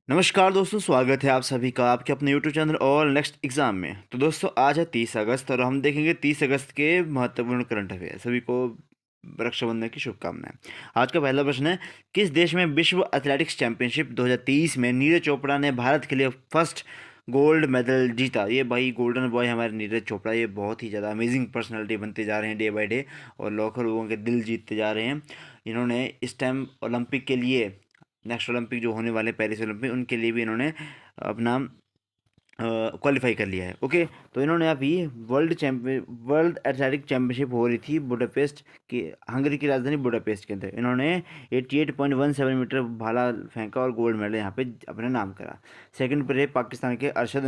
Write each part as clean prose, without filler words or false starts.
नमस्कार दोस्तों, स्वागत है आप सभी का आपके अपने यूट्यूब चैनल और नेक्स्ट एग्ज़ाम में। तो दोस्तों आज है 30 अगस्त और हम देखेंगे 30 अगस्त के महत्वपूर्ण करंट अफेयर। सभी को रक्षाबंधन की शुभकामनाएं। आज का पहला प्रश्न है, किस देश में विश्व एथलेटिक्स चैंपियनशिप 2023 में नीरज चोपड़ा ने भारत के लिए फर्स्ट गोल्ड मेडल जीता? ये भाई गोल्डन बॉय हमारे नीरज चोपड़ा, ये बहुत ही ज़्यादा अमेजिंग पर्सनैलिटी बनते जा रहे हैं डे बाई डे और लाखों लोगों के दिल जीतते जा रहे हैं। इन्होंने इस टाइम ओलंपिक के लिए, नेक्स्ट ओलंपिक जो होने वाले पेरिस ओलंपिक, उनके लिए भी इन्होंने अपना क्वालिफाई कर लिया है। ओके, तो इन्होंने अभी वर्ल्ड एथलेटिक चैंपियनशिप हो रही थी बुडापेस्ट की, हंगरी की राजधानी बुडापेस्ट के अंदर। इन्होंने 88.17 मीटर भाला फेंका और गोल्ड मेडल यहाँ पे अपने नाम करा। सेकंड पर है पाकिस्तान के अरशद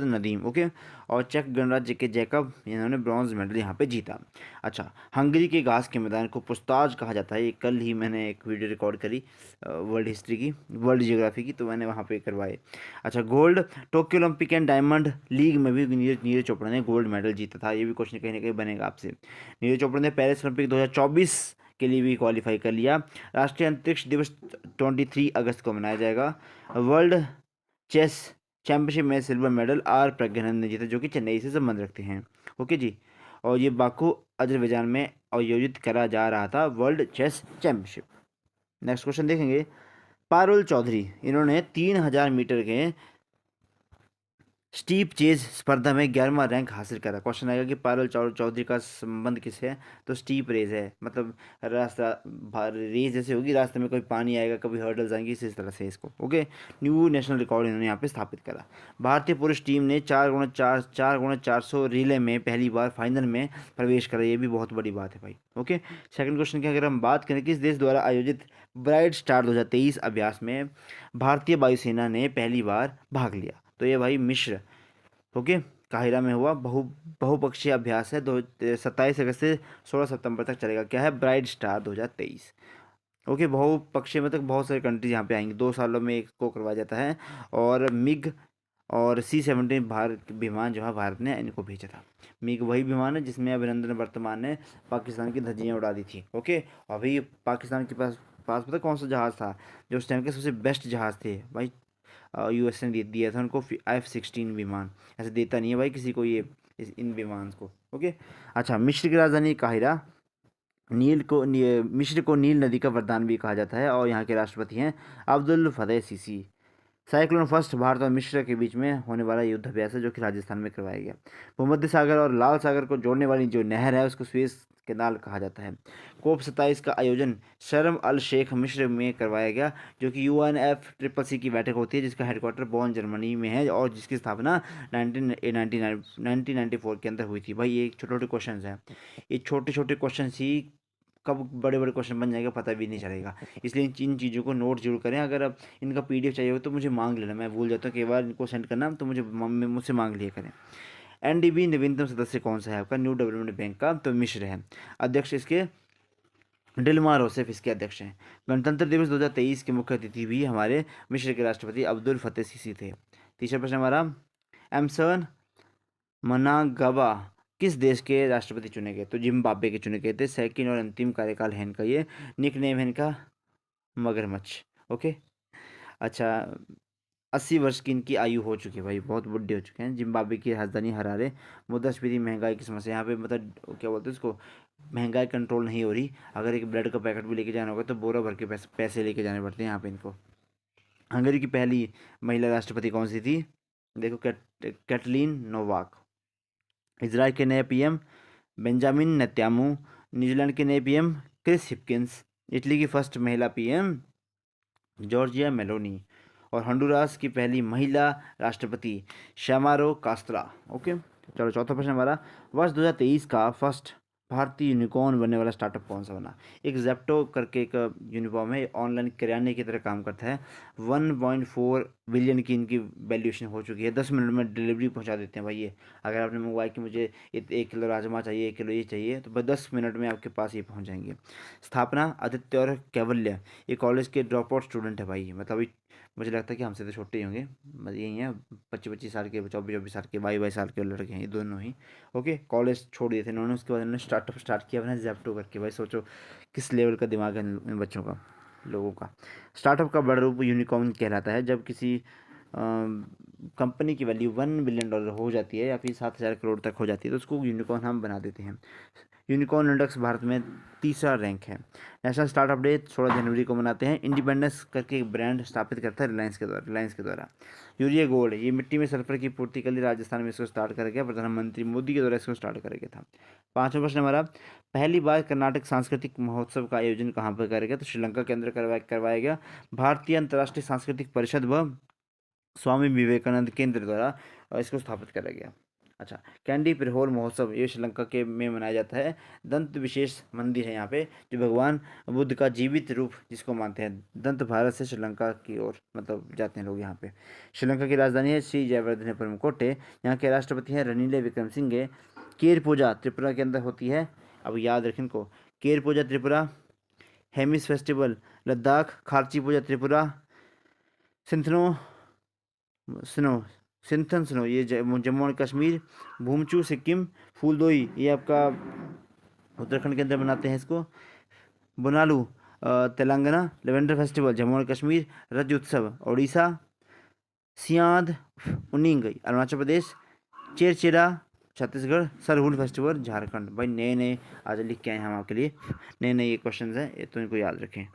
नदीम। ओके, और चेक गणराज्य के जैकब, इन्होंने ब्रॉन्ज मेडल यहाँ पे जीता। अच्छा, हंगरी के घास के मैदान को पुस्ताज कहा जाता है। ये कल ही मैंने एक वीडियो रिकॉर्ड करी वर्ल्ड हिस्ट्री की, वर्ल्ड जियोग्राफी की, तो मैंने वहाँ पे करवाए। अच्छा, gold Tokyo Olympic and diamond league में भी नीरज चोपड़ा ने गोल्ड मेडल जीता था। ये भी क्वेश्चन कहीं ना कहीं बनेगा आपसे। नीरज चोपड़ा ने पेरिस ओलंपिक 2024 के लिए भी क्वालिफाई कर लिया। राष्ट्रीय अंतरिक्ष दिवस 23 अगस्त को मनाया जाएगा। वर्ल्ड चेस चैंपियनशिप में सिल्वर मेडल आर प्रज्ञानंद ने जीता, जो कि चेन्नई से संबंध रखते हैं। ओके जी, और ये बाकू अजरबैजान में आयोजित करा जा रहा था world chess championship. Next question देखेंगे, पारुल चौधरी, इन्होंने 3000 मीटर के स्टीप चेज स्पर्धा में 11वां रैंक हासिल करा। क्वेश्चन आएगा कि पारुल चौधरी का संबंध किससे है? तो स्टीप रेस है, मतलब रास्ता रेस जैसे होगी, रास्ते में कोई पानी आएगा, कभी हर्डल्स आएंगी, इसी तरह से इसको। ओके, न्यू नेशनल रिकॉर्ड इन्होंने यहाँ पे स्थापित करा। भारतीय पुरुष टीम ने 4x400 रिले में पहली बार फाइनल में प्रवेश करा। ये भी बहुत बड़ी बात है भाई। ओके, सेकंड क्वेश्चन की अगर हम बात करें, किस देश द्वारा आयोजित ब्राइट स्टार 2023 अभ्यास में भारतीय वायुसेना ने पहली बार भाग लिया? तो ये भाई मिश्र। ओके, काहिरा में हुआ बहुपक्षीय अभ्यास है। 27 अगस्त से 16 सितंबर तक चलेगा। क्या है? Bright star 2023। ओके, बहुपक्षीय मतलब बहुत सारे कंट्रीज यहाँ पे आएंगे, 2 सालों में एक को करवाया जाता है। और मिग और C-17 भारत विमान जो है, भारत ने इनको भेजा था। मिग वही विमान है जिसमें अभिनंदन वर्तमान ने पाकिस्तान की धज्जियाँ उड़ा दी थी। ओके, अभी पाकिस्तान के पास पास पता कौन सा जहाज़ था जो उस टाइम के सबसे बेस्ट जहाज़ थे भाई? US ने दिया था उनको F-16 विमान। ऐसे देता नहीं है भाई किसी को ये इन विमान को। ओके, अच्छा, मिस्र की राजधानी काहिरा। मिस्र को नील नदी का वरदान भी कहा जाता है और यहाँ के राष्ट्रपति हैं अब्दुल फतेह सीसी। साइक्लोन फर्स्ट, भारत और मिस्र के बीच में होने वाला युद्ध अभ्यास है जो कि राजस्थान में करवाया गया। भूमध्य सागर और लाल सागर को जोड़ने वाली जो नहर है उसको स्वेज कैनाल कहा जाता है। कोप 27 का आयोजन शर्म अल शेख मिस्र में करवाया गया, जो कि UNFCCC की बैठक होती है जिसका हेडक्वार्टर बॉन जर्मनी में है और जिसकी स्थापना 1994 के अंदर हुई थी। भाई ये छोटे छोटे क्वेश्चन हैं, ये छोटे छोटे क्वेश्चन ही कब बड़े बड़े क्वेश्चन बन जाएगा पता भी नहीं चलेगा। इसलिए इन चीज़ों को नोट जरूर करें। अगर अब इनका PDF चाहिए हो तो मुझे मांग लेना, मैं भूल जाता हूँ कई बार इनको सेंड करना, तो मुझसे मांग लिया करें। NDB नवीनतम सदस्य कौन सा है आपका? न्यू डेवलपमेंट बैंक का, तो मिश्र है। अध्यक्ष इसके डिल्मा रोसेफ इसके अध्यक्ष हैं। गणतंत्र दिवस 2023 के मुख्य अतिथि भी हमारे मिस्र के राष्ट्रपति अब्दुल फतेह सीसी थे। तीसरा प्रश्न हमारा, एमसन मनागवा किस देश के राष्ट्रपति चुने गए? तो जिम्बाब्वे के चुने गए थे। सेकंड और अंतिम कार्यकाल है इनका, ये निक नेम है इनका मगरमच्छ। ओके, अच्छा, 80 वर्ष की इनकी आयु हो चुकी है भाई, बहुत बुढ़े हो चुके हैं। जिम्बाब्वे की राजधानी हरारे। मुद्रास्फीति, महंगाई की समस्या यहाँ पे, मतलब क्या बोलते हैं इसको, महंगाई कंट्रोल नहीं हो रही। अगर एक ब्रेड का पैकेट भी लेके जाना होगा तो बोरा भर के पैसे लेके जाने पड़ते हैं यहाँ पे इनको। हंगरी की पहली महिला राष्ट्रपति कौन सी थी? देखो, कैटलीन नोवाक। इजराइल के नए PM बेंजामिन नेतन्याहू। न्यूजीलैंड के नए PM क्रिस हिपकिंस। इटली की फर्स्ट महिला PM जॉर्जिया मेलोनी। और हंडुरास की पहली महिला राष्ट्रपति शमारो कास्त्रा। ओके, चलो चौथा प्रश्न हमारा, वर्ष 2023 का फर्स्ट भारतीय यूनिकॉर्न बनने वाला स्टार्टअप कौन सा बना? एक जेप्टो करके एक यूनिफॉर्म है, ऑनलाइन किराने की तरह काम करता है। 1.4 बिलियन की इनकी वैल्यूएशन हो चुकी है। 10 मिनट में डिलीवरी पहुंचा देते हैं भाई ये। अगर आपने मंगवाया कि मुझे 1 किलो राजमा चाहिए, 1 किलो ये चाहिए, तो बस 10 मिनट में आपके पास ये पहुंच जाएंगे। स्थापना आदित्य और कैवल्य, ये कॉलेज के ड्रॉप आउट स्टूडेंट है भाई, मतलब अभी मुझे लगता है कि हमसे तो छोटे ही होंगे, मतलब यही हैं 25-25 साल के, 24-24 साल के, 22-22 साल के लड़के हैं ये दोनों ही। ओके, कॉलेज छोड़ दिए थे इन्होंने, उसके बाद इन्होंने स्टार्टअप स्टार्ट किया अपना जेप्टो करके। भाई सोचो किस लेवल का दिमाग है इन बच्चों का। लोगों का। स्टार्टअप का बड़ा रूप यूनिकॉर्न कहलाता है। जब किसी कंपनी की वैल्यू $1 बिलियन हो जाती है या फिर 7,000 करोड़ तक हो जाती है तो उसको यूनिकॉर्न हम बना देते हैं। यूनिकॉर्न इंडेक्स भारत में तीसरा रैंक है। नेशनल स्टार्टअप डे 16 जनवरी को मनाते हैं। इंडिपेंडेंस करके एक ब्रांड स्थापित करता है रिलायंस के द्वारा। यूरिया गोल्ड, ये मिट्टी में सल्फर की पूर्ति के लिए राजस्थान में इसको स्टार्ट कर गया, प्रधानमंत्री मोदी के द्वारा इसको स्टार्ट कर गया था। पांचवा प्रश्न हमारा, पहली बार कर्नाटक सांस्कृतिक महोत्सव का आयोजन कहाँ पर करा गया? तो श्रीलंका के अंदर करवाया गया। भारतीय अंतर्राष्ट्रीय सांस्कृतिक परिषद व स्वामी विवेकानंद केंद्र द्वारा इसको स्थापित करा गया। अच्छा, कैंडी पिरहोल महोत्सव ये श्रीलंका के में मनाया जाता है। दंत विशेष मंदिर है यहाँ पे, जो भगवान बुद्ध का जीवित रूप जिसको मानते हैं। दंत भारत से श्रीलंका की ओर मतलब जाते हैं लोग यहाँ पे। श्रीलंका की राजधानी है श्री जयवर्धने परमकोटे। यहाँ के राष्ट्रपति हैं रनील विक्रमसिंघे। केर पूजा त्रिपुरा के अंदर होती है, अब याद रखें इनको। केर पूजा त्रिपुरा, हेमिस फेस्टिवल लद्दाख, खारची पूजा त्रिपुरा, सिंथनो स्नो सिंथन स्नो ये जम्मू और कश्मीर, भूमचू सिक्किम, फूलदोई ये आपका उत्तराखंड के अंदर बनाते हैं इसको, बोनालू तेलंगाना, लेवेंडर फेस्टिवल जम्मू और कश्मीर, रज उत्सव उड़ीसा, सियाद उनिंग अरुणाचल प्रदेश, चेरचेरा छत्तीसगढ़, सरहुल फेस्टिवल झारखंड। भाई नए नए आज लिख के आए हैं हम आपके लिए, नए नए ये क्वेश्चन हैं, ये तो इनको याद रखें।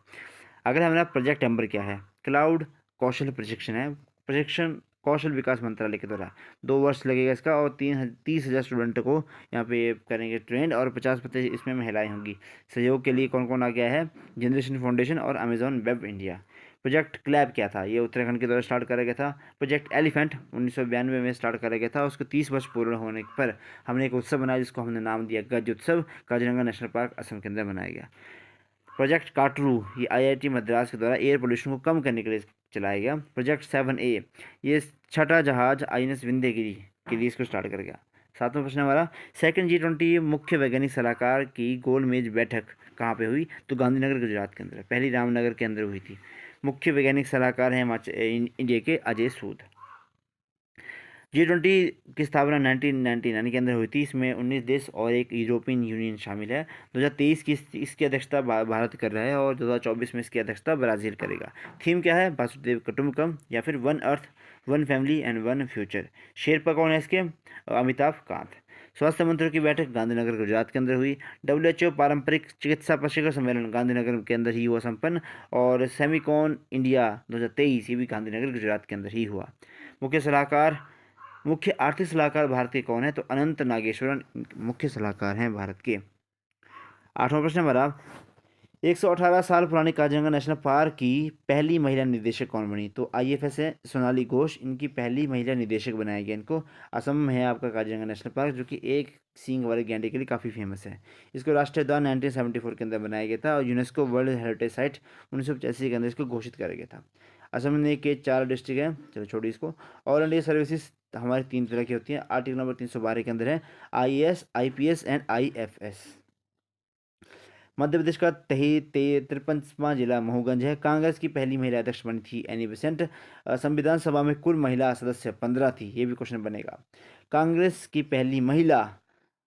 अगर हमारा प्रोजेक्ट नंबर क्या है? क्लाउड कौशल प्रशिक्षण है। प्रशिक्षण कौशल विकास मंत्रालय के द्वारा 2 वर्ष लगेगा इसका, और 30,000 स्टूडेंट को यहाँ पे करेंगे ट्रेंड, और 50% इसमें महिलाएं होंगी। सहयोग के लिए कौन कौन आ गया है? जनरेशन फाउंडेशन और अमेजॉन वेब इंडिया। प्रोजेक्ट क्लैब क्या था? ये उत्तराखंड के द्वारा स्टार्ट करा गया था। प्रोजेक्ट एलिफेंट 1992 में स्टार्ट करा गया था। उसको 30 वर्ष पूर्ण होने पर हमने एक उत्सव बनाया जिसको हमने नाम दिया गज उत्सव, काजीरंगा नेशनल पार्क असम के अंदर बनाया गया। प्रोजेक्ट काटरू ये आईआईटी मद्रास के द्वारा एयर पोल्यूशन को कम करने के लिए चलाया गया। प्रोजेक्ट 7A ये छठा जहाज आईएनएस विंध्यगिरी के लिए इसको स्टार्ट कर गया। सातवां प्रश्न हमारा, सेकंड G20 मुख्य वैज्ञानिक सलाहकार की गोलमेज बैठक कहाँ पे हुई? तो गांधीनगर गुजरात के अंदर, पहली रामनगर के अंदर हुई थी। मुख्य वैज्ञानिक सलाहकार हैं इंडिया के अजय सूद। G20 की स्थापना 1999 के अंदर हुई थी। इसमें 19 देश और एक यूरोपियन यूनियन शामिल है। 2023 की इसकी अध्यक्षता भारत कर रहा है, और 2024 में इसकी अध्यक्षता ब्राज़ील करेगा। थीम क्या है? वासुदेव कुटुंबकम, या फिर one earth one family and one future. Sherpa कौन है इसके? अमिताभ कांत। स्वास्थ्य मंत्रियों की बैठक गांधीनगर गुजरात के अंदर हुई। WHO पारंपरिक चिकित्सा प्रशिक्षण सम्मेलन गांधीनगर के अंदर ही हुआ संपन्न, और सेमिकॉन इंडिया 2023 ये भी गांधीनगर गुजरात के अंदर ही हुआ। मुख्य आर्थिक सलाहकार भारत के कौन है? तो अनंत नागेश्वरन मुख्य सलाहकार हैं भारत के। आठवां प्रश्न हमारा, 118 साल पुरानी काजीरंगा नेशनल पार्क की पहली महिला निदेशक कौन बनी? तो IFS है सोनाली घोष, इनकी पहली महिला निदेशक बनाया गया इनको। असम में है आपका काजीरंगा नेशनल पार्क, जो कि एक सींग वाले गैंडे के लिए काफ़ी फेमस है। इसको राष्ट्रीय उद्यान 1974 के अंदर बनाया गया था, और यूनेस्को वर्ल्ड हेरिटेज साइट 1985 के अंदर इसको घोषित किया गया था। असम में के 4 डिस्ट्रिक्ट हैं, चलो छोड़िए इसको। ऑल इंडिया सर्विसेज हमारी 3 तरह की होती हैं। आर्टिकल नंबर 312 के अंदर है IAS, IPS and IFS। Madhya Pradesh का 53वां जिला महूगंज है। कांग्रेस की पहली महिला अध्यक्ष बनी थी एनी बेसेंट। संविधान सभा में कुल महिला सदस्य 15 थी, ये भी क्वेश्चन बनेगा। कांग्रेस की पहली महिला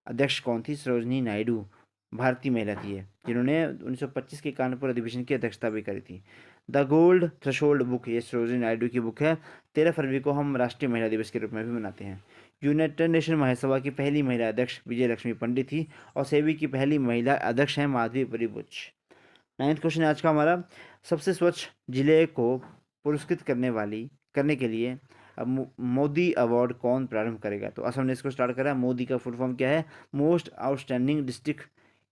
अध्यक्ष कौन थी? सरोजनी नायडू, भारतीय महिला थी ये, जिन्होंने 1925 के कानपुर अधिवेशन की अध्यक्षता भी करी थी। द गोल्ड थ्रेशोल्ड बुक ये सरोजनी नायडू की बुक है। 13 फरवरी को हम राष्ट्रीय महिला दिवस के रूप में भी मनाते हैं। यूनाइटेड नेशन महासभा की पहली महिला अध्यक्ष विजय लक्ष्मी पंडित थी, और सेबी की पहली महिला अध्यक्ष हैं माधवी परिबुच। 9th क्वेश्चन आज का हमारा, सबसे स्वच्छ जिले को पुरस्कृत करने के लिए अब मोदी अवार्ड कौन प्रारंभ करेगा? तो असम ने इसको स्टार्ट करा। मोदी का फुल फॉर्म क्या है? Most outstanding district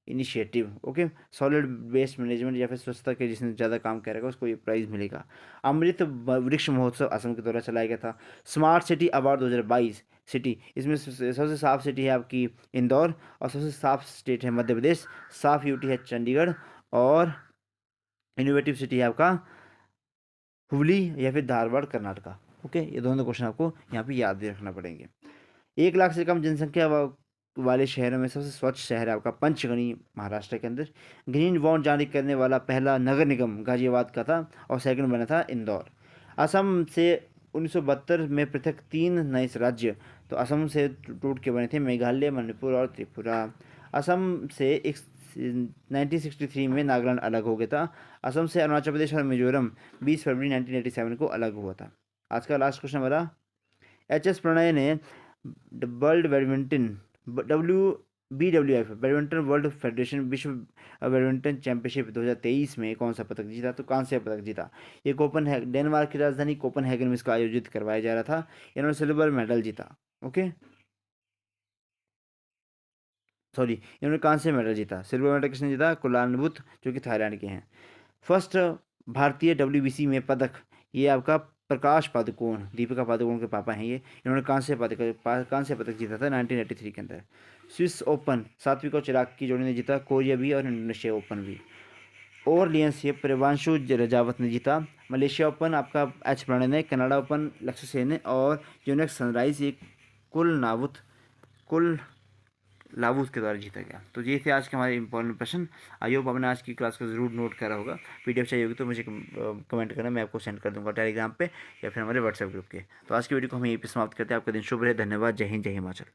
initiative. Okay, solid waste management या फिर स्वच्छता के जिसने ज़्यादा काम करेगा उसको ये प्राइज़ मिलेगा। अमृत वृक्ष महोत्सव असम के द्वारा चलाया गया था। स्मार्ट सिटी अवार्ड 2022 सिटी, इसमें सबसे साफ सिटी है आपकी इंदौर, और सबसे साफ स्टेट है मध्य प्रदेश, साफ यूटी है चंडीगढ़, और इनोवेटिव सिटी है आपका हुबली या फिर धारवाड़ कर्नाटका। ओके, ये दोनों क्वेश्चन आपको यहाँ पे याद रखना पड़ेंगे। 1 लाख से कम जनसंख्या वाले शहरों में सबसे स्वच्छ शहर है आपका पंचगनी महाराष्ट्र के अंदर। ग्रीन बॉन्ड जारी करने वाला पहला नगर निगम गाजियाबाद का था, और सेकंड बना था इंदौर। असम से 1972 में पृथक 3 नए राज्य, तो असम से टूट के बने थे मेघालय, मणिपुर और त्रिपुरा। असम से 1963 में नागालैंड अलग हो गया था। असम से अरुणाचल प्रदेश और मिजोरम 20 फरवरी 1987 को अलग हुआ था। आज का लास्ट क्वेश्चन हमारा, एच एस प्रणय ने world badminton BWF badminton world federation विश्व बैडमिंटन चैंपियनशिप 2023 में कौन सा पदक जीता? तो कांस्य पदक जीता। ये डेनमार्क की राजधानी कोपनहेगन में इसका आयोजित करवाया जा रहा था। इन्होंने सिल्वर मेडल जीता। ओके, सॉरी, इन्होंने कांस्य मेडल जीता। सिल्वर मेडल किसने जीता? कुलानबुत, जो कि थाईलैंड के हैं। फर्स्ट भारतीय WBC में पदक, ये आपका प्रकाश पादुकोण, दीपिका पादुकोण के पापा हैं ये। इन्होंने कांस्य पदक जीता था 1983 के अंदर। स्विस ओपन सात्विक और चिराग की जोड़ी ने जीता, कोरिया भी और इंडोनेशिया ओपन भी। ओरलियंस से प्रियांशु रजावत ने जीता। मलेशिया ओपन आपका एच प्रणय ने, कनाडा ओपन लक्ष्य सेन ने, और यूनिक सनराइज एक कुल लावूस के द्वारा जीता गया। तो ये थे आज के हमारे इंपॉर्टेंट प्रश्न। आई होप आपने आज की क्लास को जरूर नोट करा होगा। PDF चाहिए होगी तो मुझे कमेंट करना, मैं आपको सेंड कर दूंगा टेलीग्राम पे या फिर हमारे व्हाट्सएप ग्रुप के। तो आज की वीडियो को हम यहीं पे समाप्त करते हैं। आपका दिन शुभ रहे। धन्यवाद। जय हिंद, जय हिमाचल।